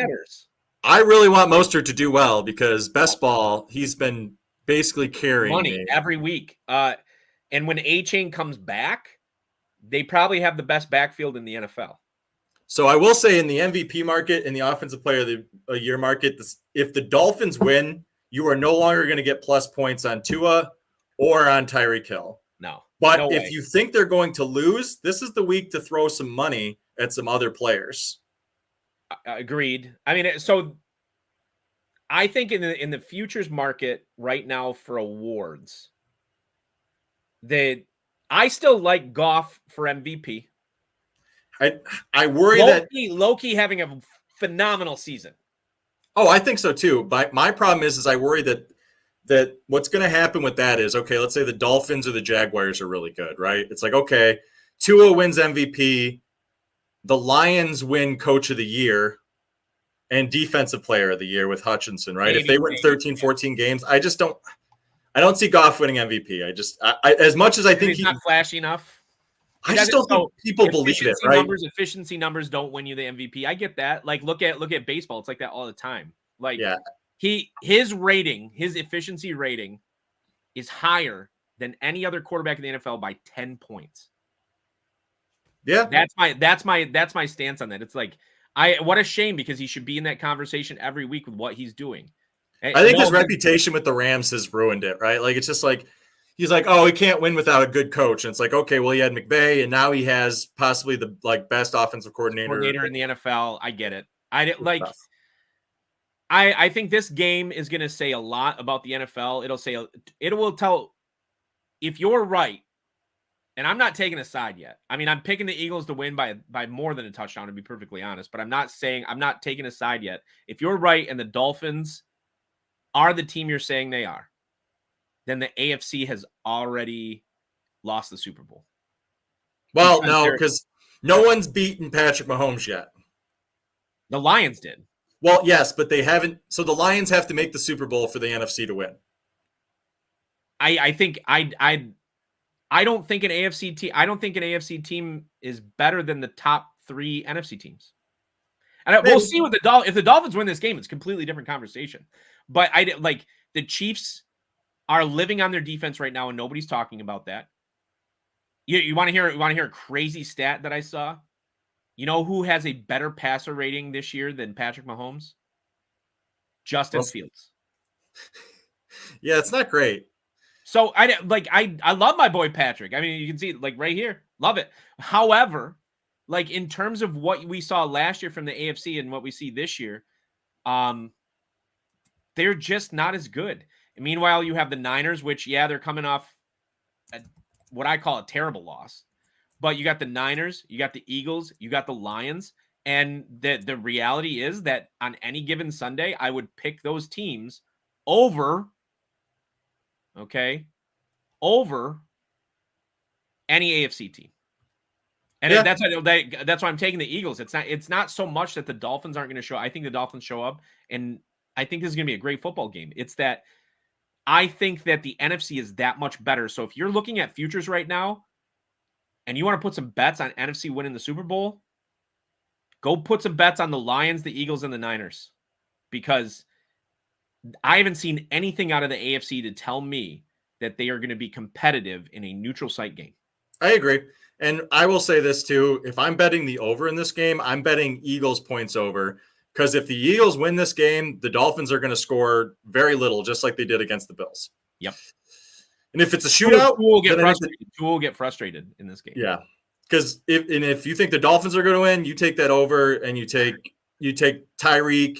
I really want Mostert to do well because best ball, he's been basically carrying money every week. And when A-Chain comes back, they probably have the best backfield in the NFL. So I will say in the MVP market, in the Offensive Player of the Year market, if the Dolphins win, you are no longer going to get plus points on Tua or on Tyreek Hill. No. But if you think they're going to lose, this is the week to throw some money at some other players. Agreed. I mean, so I think in the futures market right now for awards, I still like Goff for MVP. I worry Loki having a phenomenal season. Oh, I think so too. But my problem is I worry that what's going to happen with that is, okay, let's say the Dolphins or the Jaguars are really good, right? It's like, okay, Tua wins MVP, the Lions win Coach of the Year and Defensive Player of the Year with Hutchinson, right? If they win 13, 14 games, I don't see Goff winning MVP. As much as I think he's not flashy enough. I just don't think people believe it, right? Efficiency numbers don't win you the MVP. I get that. Like, look at baseball. It's like that all the time. Like, yeah. His efficiency rating is higher than any other quarterback in the NFL by 10 points. Yeah. That's my stance on that. It's like, what a shame because he should be in that conversation every week with what he's doing. I think his reputation with the Rams has ruined it, right? Like, it's just like, he's like, oh, he can't win without a good coach. And it's like, okay, well, he had McVay, and now he has possibly the best offensive coordinator in the NFL. I get it. I think this game is going to say a lot about the NFL. It will tell if you're right. And I'm not taking a side yet. I mean, I'm picking the Eagles to win by more than a touchdown, to be perfectly honest. But I'm not taking a side yet. If you're right and the Dolphins are the team you're saying they are, then the AFC has already lost the Super Bowl. Well, Because no, they're- because no one's beaten Patrick Mahomes yet. The Lions did. Well, yes, but they haven't. So the Lions have to make the Super Bowl for the NFC to win. I think I don't think an AFC team. I don't think an AFC team is better than the top 3 NFC teams. And we'll see what if the Dolphins win this game, it's a completely different conversation. But the Chiefs are living on their defense right now, and nobody's talking about that. You want to hear a crazy stat that I saw? You know who has a better passer rating this year than Patrick Mahomes? Justin Fields. Yeah, it's not great. So I love my boy Patrick. I mean, you can see it right here. Love it. However, in terms of what we saw last year from the AFC and what we see this year, they're just not as good. And meanwhile, you have the Niners, which, they're coming off what I call a terrible loss. But you got the Niners, you got the Eagles, you got the Lions. And the reality is that on any given Sunday, I would pick those teams over any AFC team. And that's why I'm taking the Eagles. It's not so much that the Dolphins aren't going to show. I think the Dolphins show up, and I think this is going to be a great football game. It's that I think that the NFC is that much better. So if you're looking at futures right now and you want to put some bets on NFC winning the Super Bowl, go put some bets on the Lions, the Eagles, and the Niners, because I haven't seen anything out of the AFC to tell me that they are going to be competitive in a neutral site game. I agree. And I will say this too. If I'm betting the over in this game, I'm betting Eagles points over, because if the Eagles win this game, the Dolphins are going to score very little, just like they did against the Bills. Yep. And if it's a shootout, Tua will get frustrated in this game. Yeah. Because if you think the Dolphins are going to win, you take that over and you take Tyreek.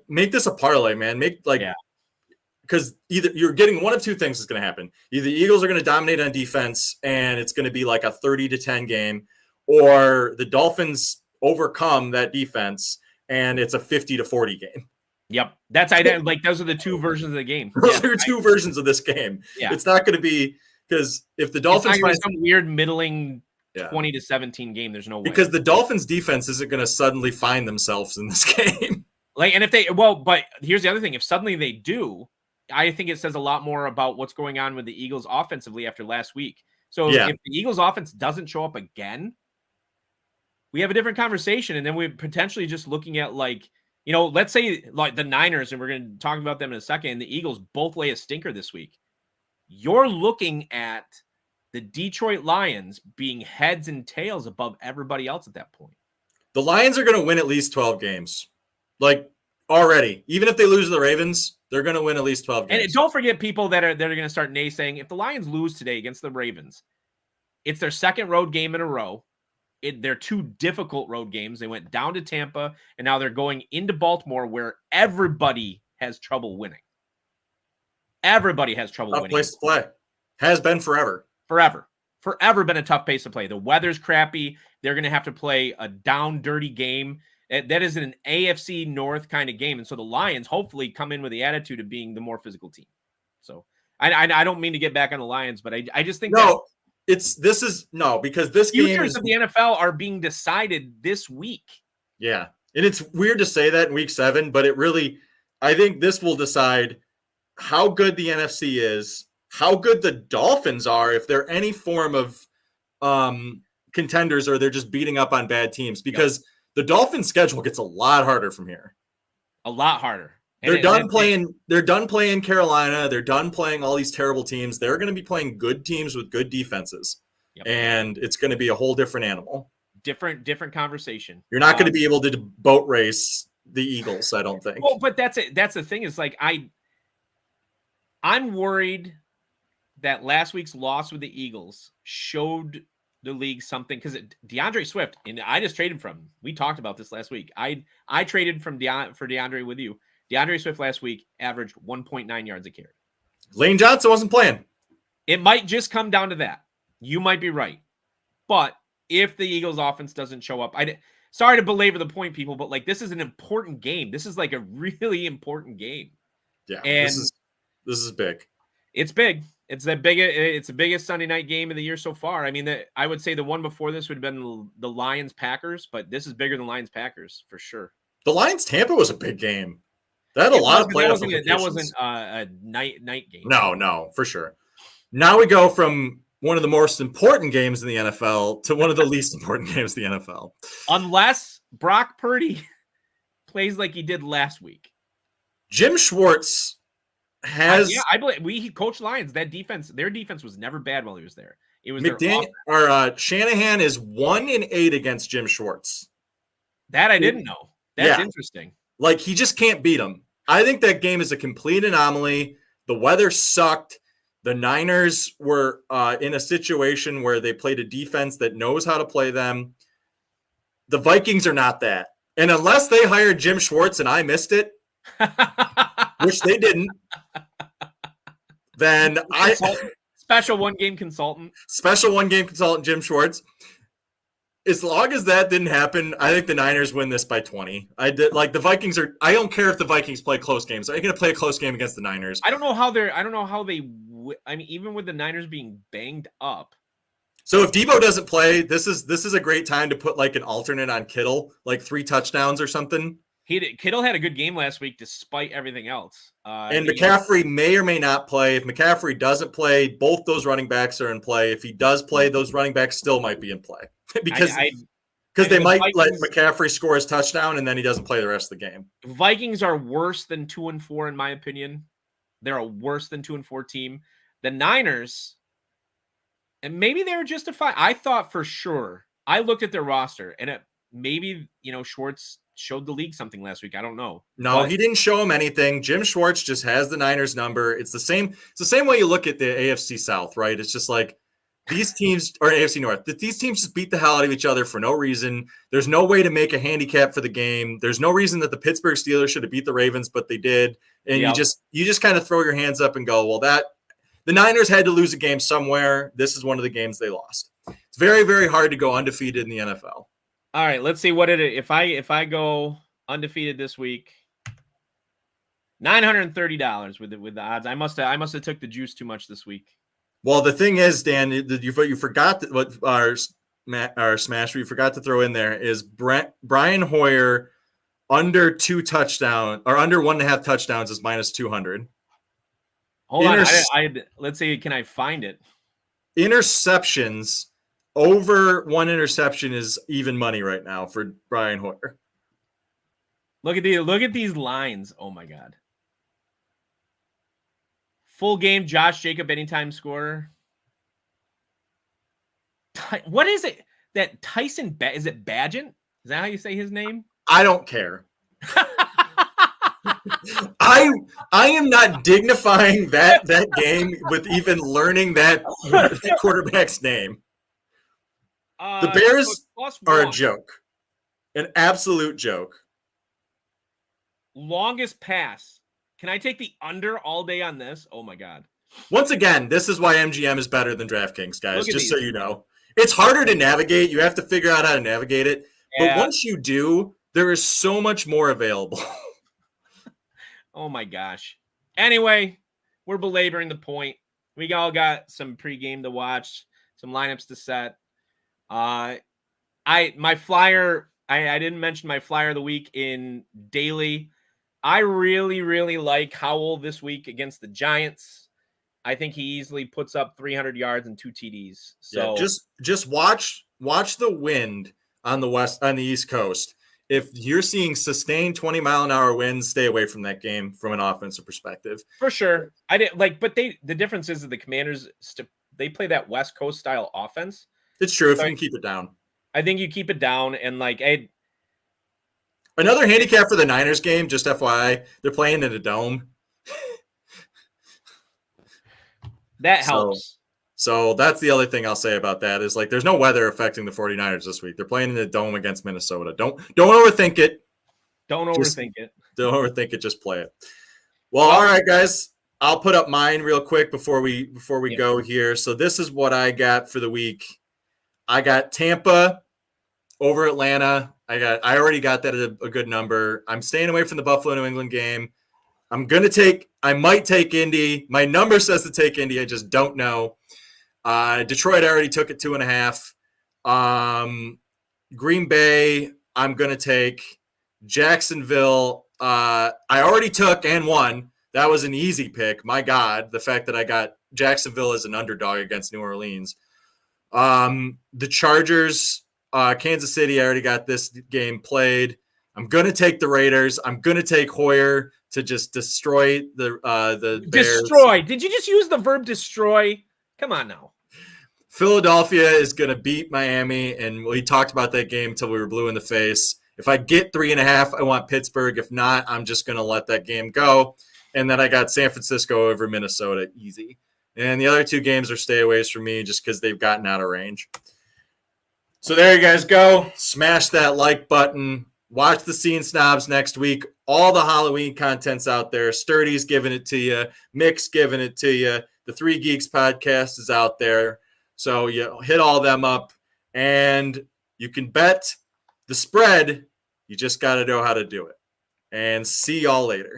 Make this a parlay, man. Because either you're getting one of two things is going to happen. Either the Eagles are going to dominate on defense and it's going to be like a 30-10 game, or the Dolphins overcome that defense and it's a 50-40 game. Yep. Those are the two versions of the game. Those are two versions of this game. Yeah. It's not going to be, because if the Dolphins find some weird middling 20-17 game, there's no way. Because the Dolphins defense isn't going to suddenly find themselves in this game. And but here's the other thing. If suddenly they do, I think it says a lot more about what's going on with the Eagles offensively after last week. So if the Eagles offense doesn't show up again, we have a different conversation. And then we're potentially just looking at let's say the Niners, and we're going to talk about them in a second, and the Eagles both lay a stinker this week. You're looking at the Detroit Lions being heads and tails above everybody else at that point. The Lions are going to win at least 12 games. Already. Even if they lose to the Ravens, they're going to win at least 12 games. And don't forget people that are going to start naysaying. If the Lions lose today against the Ravens, it's their second road game in a row. They're 2 difficult road games. They went down to Tampa, and now they're going into Baltimore, where everybody has trouble winning. Everybody has trouble winning. Tough place to play. Has been forever. Forever been a tough place to play. The weather's crappy. They're going to have to play a down, dirty game. That is an AFC North kind of game. And so the Lions hopefully come in with the attitude of being the more physical team. So I don't mean to get back on the Lions, but I just think because this futures of the NFL are being decided this week. Yeah. And it's weird to say that in week 7, but I think this will decide how good the NFC is, how good the Dolphins are, if they're any form of contenders, or they're just beating up on bad teams, because the Dolphins' schedule gets a lot harder from here. A lot harder. They're done playing Carolina. They're done playing all these terrible teams. They're going to be playing good teams with good defenses. Yep. And it's going to be a whole different animal. Different conversation. You're not going to be able to boat race the Eagles, I don't think. Well, but that's it. That's the thing, is I'm worried that last week's loss with the Eagles showed the league something, because DeAndre Swift, and I just traded from him. We talked about this last week. I traded for DeAndre with you. DeAndre Swift last week averaged 1.9 yards a carry. Lane Johnson wasn't playing. It might just come down to that. You might be right. But if the Eagles offense doesn't show up, sorry to belabor the point, people, but this is an important game. This is a really important game. Yeah. And this is big. It's big. It's the biggest Sunday night game of the year so far. I mean, I would say the one before this would have been the Lions Packers, but this is bigger than Lions Packers for sure. The Lions Tampa was a big game. That had a lot of playoff implications. That wasn't a night game. No, for sure. Now we go from one of the most important games in the NFL to one of the least important games in the NFL. Unless Brock Purdy plays like he did last week. Jim Schwartz has I believe he coached Lions. That defense, their defense was never bad while he was there. It was Shanahan is 1-8 against Jim Schwartz. That I didn't know. That's interesting. Like, he just can't beat him. I think that game is a complete anomaly. The weather sucked. The Niners were in a situation where they played a defense that knows how to play them. The Vikings are not that. And unless they hired Jim Schwartz and I missed it, which they didn't, then special one game consultant Jim Schwartz. As long as that didn't happen, I think the Niners win this by 20. The Vikings are. I don't care if the Vikings play close games. Are you going to play a close game against the Niners? I don't know how they. I mean, even with the Niners being banged up. So if Debo doesn't play, this is a great time to put like an alternate on Kittle, like 3 touchdowns or something. Kittle had a good game last week despite everything else. And McCaffrey may or may not play. If McCaffrey doesn't play, both those running backs are in play. If he does play, those running backs still might be in play because they might let McCaffrey score his touchdown and then he doesn't play the rest of the game. Vikings are worse than 2-4 in my opinion. They're a worse than 2-4 team. The Niners, and maybe they were justified. I thought for sure. I looked at their roster and maybe Schwartz showed the league something last week. I don't know. No, he didn't show him anything. Jim Schwartz just has the Niners number. It's the same way you look at the AFC South, right? It's just like these teams, or AFC North, these teams just beat the hell out of each other for no reason. There's no way to make a handicap for the game. There's no reason that the Pittsburgh Steelers should have beat the Ravens, but they did. And you just kind of throw your hands up and go, well, the Niners had to lose a game somewhere. This is one of the games they lost. It's very, very hard to go undefeated in the NFL. All right, let's see what it is. If I go undefeated this week, $930 with the odds. I must have took the juice too much this week. Well, the thing is, Dan, you forgot that what our smash we forgot to throw in there is Brian Hoyer under 2 touchdowns or under 1.5 touchdowns is minus 200. Hold on, let's see. Can I find it? Interceptions. Over 1 interception is even money right now for Brian Hoyer. Look at these lines. Oh my God. Full game, Josh Jacob, anytime scorer. What is it? That Tyson, is it Bagent? Is that how you say his name? I don't care. I am not dignifying that game with even learning that quarterback's name. The Bears are a joke, an absolute joke. Longest pass. Can I take the under all day on this? Oh my God. Once again, this is why MGM is better than DraftKings, guys, just so you know. It's harder to navigate. You have to figure out how to navigate it. Yeah. But once you do, there is so much more available. Oh my gosh. Anyway, we're belaboring the point. We all got some pregame to watch, some lineups to set. My flyer, I didn't mention my flyer of the week in daily. I really, really like Howell this week against the Giants. I think he easily puts up 300 yards and 2 TDs. So yeah, just watch the wind on the East Coast. If you're seeing sustained 20-mile-an-hour winds, stay away from that game from an offensive perspective. For sure. But the difference is that the Commanders, they play that West Coast style offense. It's true if you can keep it down. I think you keep it down, and another handicap for the Niners game, just FYI, they're playing in a dome. That helps. So that's the other thing I'll say about that is there's no weather affecting the 49ers this week. They're playing in a dome against Minnesota. Don't overthink it. Don't overthink it. Don't overthink it. Just play it. Well, all right, guys. I'll put up mine real quick before we go here. So this is what I got for the week. I got Tampa over Atlanta. I already got that at a good number. I'm staying away from the Buffalo New England game. I'm gonna take I might take Indy. My number says to take Indy. I just don't know. Detroit, I already took it 2.5. Green Bay, I'm going to take. Jacksonville, I already took and won. That was an easy pick. My God, the fact that I got Jacksonville as an underdog against New Orleans. The Chargers, Kansas City, I already got this game played. I'm going to take the Raiders. I'm going to take Hoyer to just destroy the Bears. Destroy. Did you just use the verb destroy? Come on now. Philadelphia is going to beat Miami, and we talked about that game until we were blue in the face. If I get 3.5, I want Pittsburgh. If not, I'm just going to let that game go. And then I got San Francisco over Minnesota, easy. And the other two games are stayaways for me just because they've gotten out of range. So there you guys go. Smash that like button. Watch the Scene Snobs next week. All the Halloween content's out there. Sturdy's giving it to you. Mick's giving it to you. The Three Geeks podcast is out there. So you hit all them up. And you can bet the spread. You just got to know how to do it. And see y'all later.